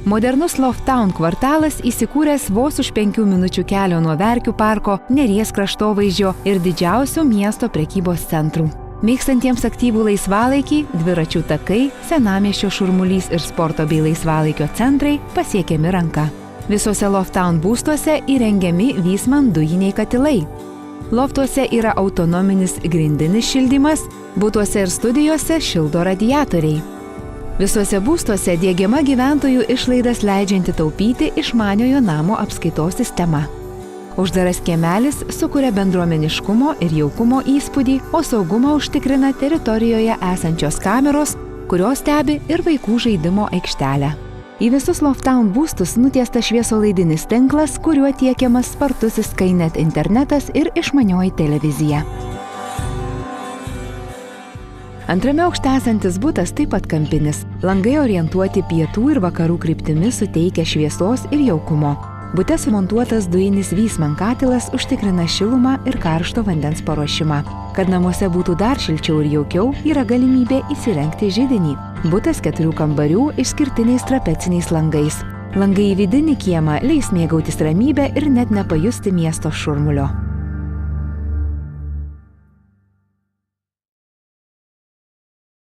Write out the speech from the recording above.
Modernus Lofttown kvartalas įsikūręs vos už 5 minučių kelio nuo Verkių parko, Neries kraštovaizdžio ir didžiausių miesto prekybos centrų. Mėgstantiems aktyvų laisvalaikį, dviračių takai, senamiesčio šurmulys ir sporto bei laisvalaikio centrai pasiekiami ranka. Visuose Lofttown būstuose įrengiami Viessmann dujiniai katilai. Loftuose yra autonominis grindinis šildymas, butuose ir studijose šildo radiatoriai. Visuose būstuose diegiama gyventojų išlaidas leidžianti taupyti išmaniojo namo apskaitos sistema. Uždaras kiemelis sukuria bendruomeniškumo ir jaukumo įspūdį, o saugumą užtikrina teritorijoje esančios kameros, kurios stebi ir vaikų žaidimo aikštelę. Į visus Lofttown būstus nutiestas šviesolaidinis tinklas, kuriuo tiekiamas spartusis Skynet internetas ir išmanioji televizija. Antrame aukšte esantis butas taip pat kampinis. Langai orientuoti pietų ir vakarų kryptimis suteikia šviesos ir jaukumo. Bute sumontuotas dujinis Viessmann katilas užtikrina šilumą ir karšto vandens paruošimą. Kad namuose būtų dar šilčiau ir jaukiau, yra galimybė įsirengti židinį. Butas 4 kambarių išskirtiniais trapeciniais langais. Langai į vidinį kiemą leis mėgautis ramybę ir net nepajusti miesto šurmulio.